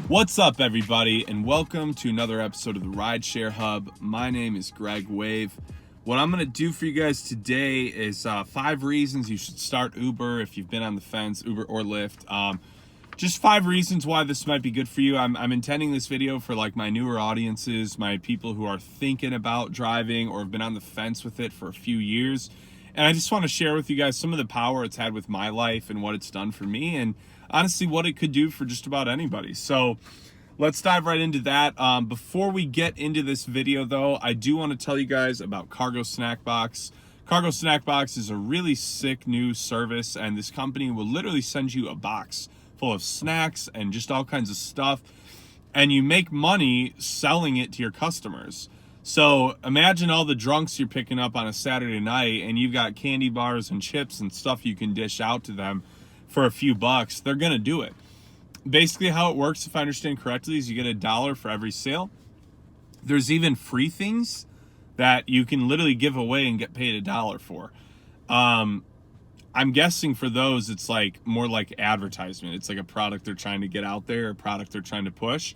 What's up, everybody, and welcome to another episode of the Rideshare Hub. My name is Greg Wave. What I'm going to do for you guys today is 5 reasons you should start Uber if you've been on the fence, Uber or Lyft. Just 5 reasons why this might be good for you. I'm intending this video for like my newer audiences, my people who are thinking about driving or have been on the fence with it for a few years. And I just want to share with you guys some of the power it's had with my life and what it's done for me, and honestly what it could do for just about anybody. So let's dive right into that. Before we get into this video though, I do want to tell you guys about Cargo Snack Box. Cargo Snack Box is a really sick new service, and this company will literally send you a box full of snacks and just all kinds of stuff, and you make money selling it to your customers. So imagine all the drunks you're picking up on a Saturday night, and you've got candy bars and chips and stuff you can dish out to them for a few bucks. They're gonna do it. Basically how it works, if I understand correctly, is you get $1 for every sale. There's even free things that you can literally give away and get paid $1 for. I'm guessing for those it's like more like advertisement. It's like a product they're trying to get out there, a product they're trying to push.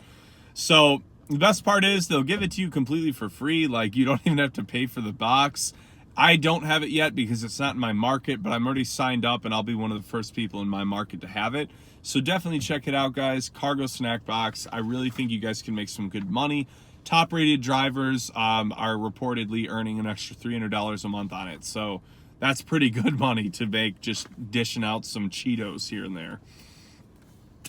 So the best part is they'll give it to you completely for free. Like, you don't even have to pay for the box. I don't have it yet because it's not in my market, but I'm already signed up and I'll be one of the first people in my market to have it. So definitely check it out, guys. Cargo Snack Box. I really think you guys can make some good money. Top rated drivers are reportedly earning an extra $300 a month on it. So that's pretty good money to make just dishing out some Cheetos here and there.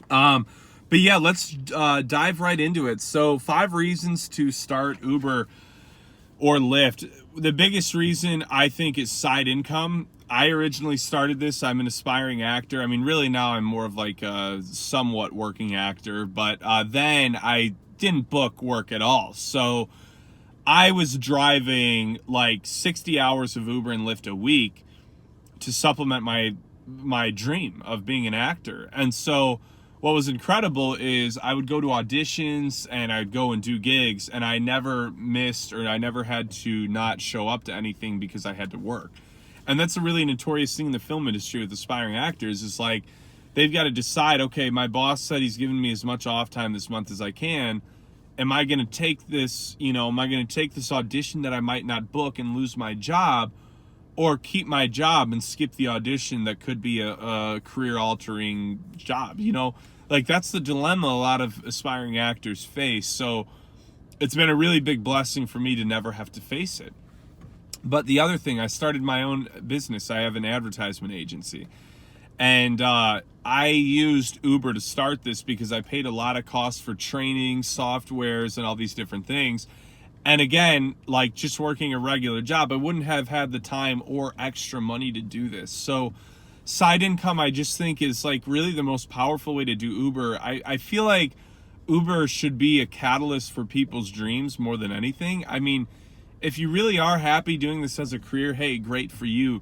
But yeah, let's dive right into it. So 5 reasons to start Uber or Lyft. The biggest reason I think is side income. I originally started this. I'm an aspiring actor. I mean, really now I'm more of like a somewhat working actor, but then I didn't book work at all. So I was driving like 60 hours of Uber and Lyft a week to supplement my dream of being an actor. And so what was incredible is I would go to auditions and I'd go and do gigs, and I never missed, or I never had to not show up to anything because I had to work. And that's a really notorious thing in the film industry with aspiring actors, is like they've got to decide, okay, my boss said he's giving me as much off time this month as I can. Am I going to take this, am I going to take this audition that I might not book and lose my job, or keep my job and skip the audition that could be a career-altering job? Like, that's the dilemma a lot of aspiring actors face. So it's been a really big blessing for me to never have to face it. But the other thing, I started my own business. I have an advertisement agency. And I used Uber to start this because I paid a lot of costs for training, softwares, and all these different things. And again, like just working a regular job, I wouldn't have had the time or extra money to do this. So side income, I just think, is like really the most powerful way to do Uber. I feel like Uber should be a catalyst for people's dreams more than anything. I mean, if you really are happy doing this as a career, hey, great for you.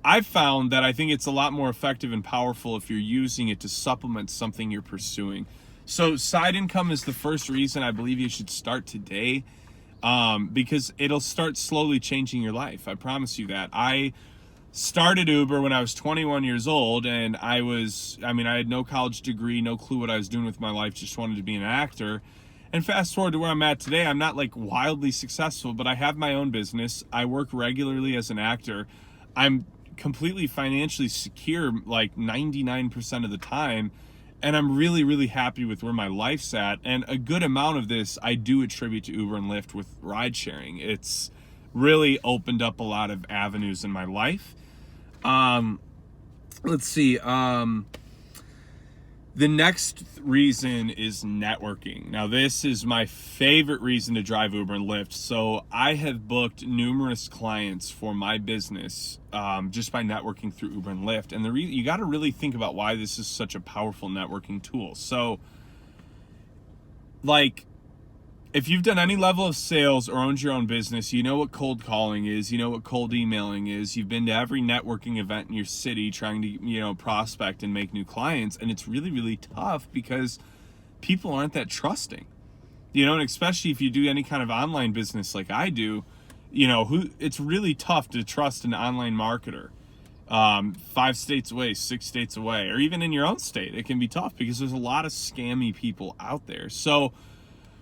I've found that I think it's a lot more effective and powerful if you're using it to supplement something you're pursuing. So side income is the first reason I believe you should start today. Because it'll start slowly changing your life. I promise you that. I started Uber when I was 21 years old, and I had no college degree, no clue what I was doing with my life, just wanted to be an actor. And fast forward to where I'm at today, I'm not like wildly successful, but I have my own business. I work regularly as an actor. I'm completely financially secure like 99% of the time. And I'm really, really happy with where my life's at. And a good amount of this I do attribute to Uber and Lyft with ride sharing. It's really opened up a lot of avenues in my life. Let's see. The next reason is networking. Now, this is my favorite reason to drive Uber and Lyft. So I have booked numerous clients for my business just by networking through Uber and Lyft. And you got to really think about why this is such a powerful networking tool. So, like, if you've done any level of sales or owned your own business, you know what cold calling is, you know what cold emailing is. You've been to every networking event in your city trying to, prospect and make new clients. And it's really, really tough because people aren't that trusting, and especially if you do any kind of online business like I do, it's really tough to trust an online marketer. 5 states away, 6 states away, or even in your own state. It can be tough because there's a lot of scammy people out there. So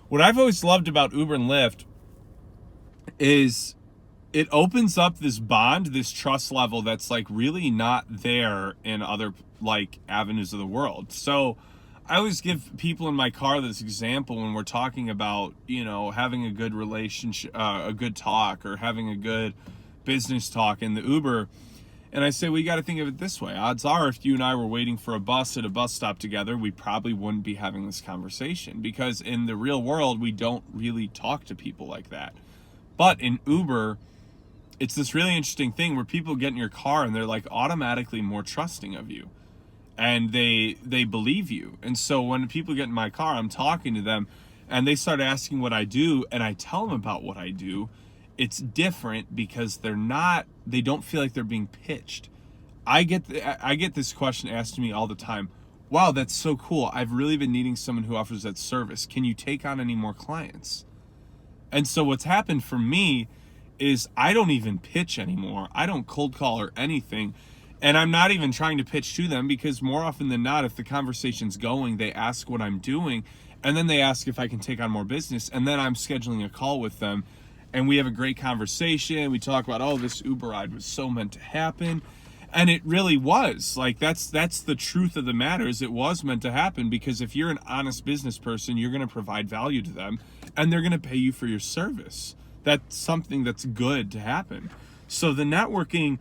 what I've always loved about Uber and Lyft is it opens up this bond, this trust level that's like really not there in other like avenues of the world. So I always give people in my car this example when we're talking about, you know, having a good relationship, a good talk, or having a good business talk in the Uber. And I say, well, you got to think of it this way. Odds are, if you and I were waiting for a bus at a bus stop together, we probably wouldn't be having this conversation, because in the real world, we don't really talk to people like that. But in Uber, it's this really interesting thing where people get in your car and they're like automatically more trusting of you, and they believe you. And so when people get in my car, I'm talking to them and they start asking what I do, and I tell them about what I do. It's different because they don't feel like they're being pitched. I get this question asked to me all the time. Wow, that's so cool. I've really been needing someone who offers that service. Can you take on any more clients? And so what's happened for me is I don't even pitch anymore. I don't cold call or anything. And I'm not even trying to pitch to them, because more often than not, if the conversation's going, they ask what I'm doing, and then they ask if I can take on more business, and then I'm scheduling a call with them, and we have a great conversation. We talk about, oh, this Uber ride was so meant to happen. And it really was. Like, that's the truth of the matter, is it was meant to happen, because if you're an honest business person, you're going to provide value to them, and they're going to pay you for your service. That's something that's good to happen. So the networking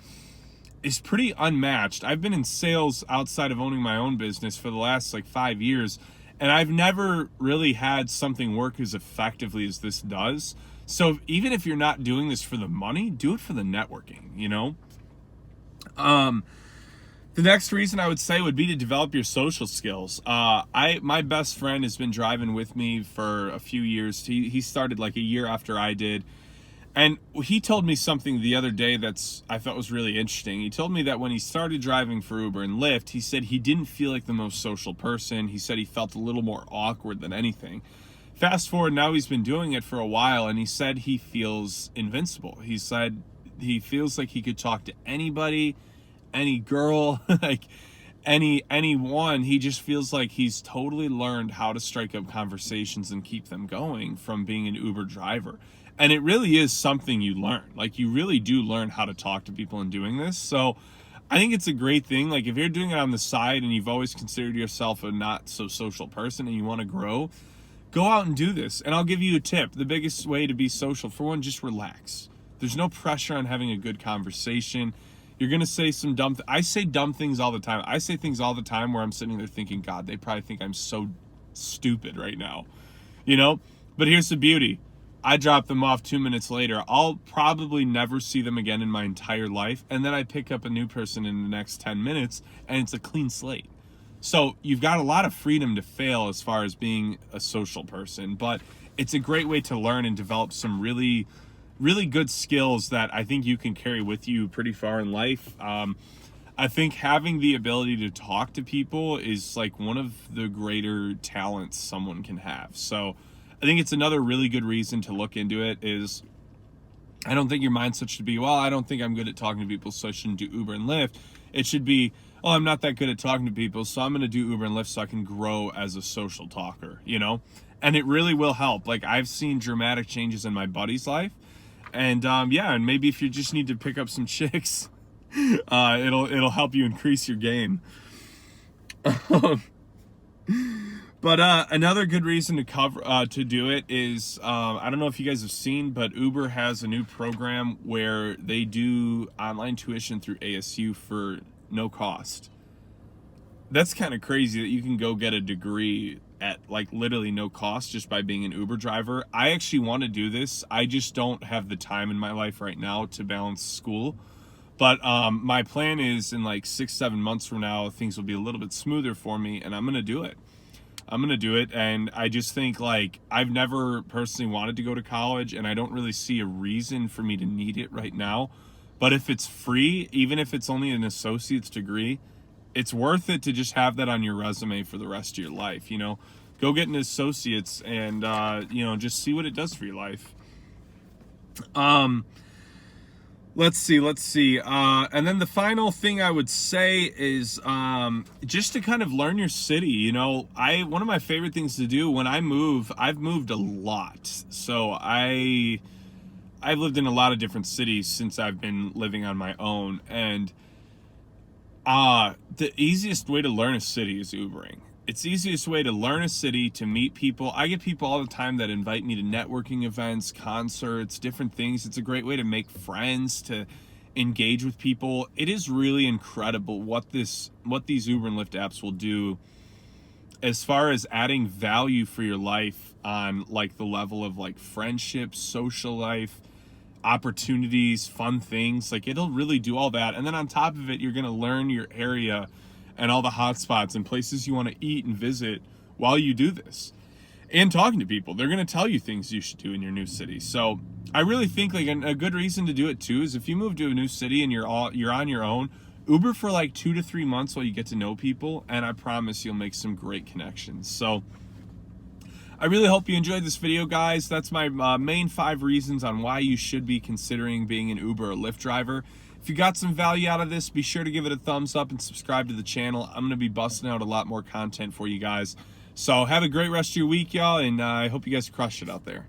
is pretty unmatched. I've been in sales outside of owning my own business for the last like 5 years, and I've never really had something work as effectively as this does. So even if you're not doing this for the money, do it for the networking, you know? The next reason I would say would be to develop your social skills. My best friend has been driving with me for a few years. He started like a year after I did. And he told me something the other day I thought was really interesting. He told me that when he started driving for Uber and Lyft, he said he didn't feel like the most social person. He said he felt a little more awkward than anything. Fast forward, now he's been doing it for a while, and he said he feels invincible. He said he feels like he could talk to anybody, any girl, like anyone. He just feels like he's totally learned how to strike up conversations and keep them going from being an Uber driver. And it really is something you learn. Like, you really do learn how to talk to people in doing this. So I think it's a great thing. Like, if you're doing it on the side and you've always considered yourself a not so social person and you want to grow, go out and do this. And I'll give you a tip. The biggest way to be social, for one, just relax. There's no pressure on having a good conversation. You're going to say some I say dumb things all the time. I say things all the time where I'm sitting there thinking, God, they probably think I'm so stupid right now, you know? But here's the beauty. I drop them off 2 minutes later. I'll probably never see them again in my entire life. And then I pick up a new person in the next 10 minutes, and it's a clean slate. So you've got a lot of freedom to fail as far as being a social person, but it's a great way to learn and develop some really, really good skills that I think you can carry with you pretty far in life. I think having the ability to talk to people is like one of the greater talents someone can have. So I think it's another really good reason to look into it. Is I don't think your mindset should be, well, I don't think I'm good at talking to people, so I shouldn't do Uber and Lyft. It should be, oh, I'm not that good at talking to people, so I'm going to do Uber and Lyft so I can grow as a social talker, you know? And it really will help. Like, I've seen dramatic changes in my buddy's life. And and maybe if you just need to pick up some chicks, it'll help you increase your game. But another good reason to do it is, I don't know if you guys have seen, but Uber has a new program where they do online tuition through ASU for no cost. That's kind of crazy that you can go get a degree at like literally no cost just by being an Uber driver. I actually want to do this. I just don't have the time in my life right now to balance school. But my plan is in like 6-7 months from now, things will be a little bit smoother for me, and I'm going to do it. And I just think, like, I've never personally wanted to go to college, and I don't really see a reason for me to need it right now. But if it's free, even if it's only an associate's degree, it's worth it to just have that on your resume for the rest of your life, you know? Go get an associate's and, just see what it does for your life. Let's see. And then the final thing I would say is just to kind of learn your city. You know, one of my favorite things to do when I move, I've moved a lot. So I've lived in a lot of different cities since I've been living on my own. And the easiest way to learn a city is Ubering. It's the easiest way to learn a city, to meet people. I get people all the time that invite me to networking events, concerts, different things. It's a great way to make friends, to engage with people. It is really incredible what these Uber and Lyft apps will do as far as adding value for your life on like the level of like friendships, social life, opportunities, fun things. Like it'll really do all that. And then on top of it, you're going to learn your area and all the hot spots and places you want to eat and visit while you do this. And talking to people, they're going to tell you things you should do in your new city. So I really think like a good reason to do it too is if you move to a new city and you're on your own, Uber for like 2 to 3 months while you get to know people, and I promise you'll make some great connections. So I really hope you enjoyed this video, guys. That's my main 5 reasons on why you should be considering being an Uber or Lyft driver. If you got some value out of this, be sure to give it a thumbs up and subscribe to the channel. I'm going to be busting out a lot more content for you guys. So have a great rest of your week, y'all, and I hope you guys crush it out there.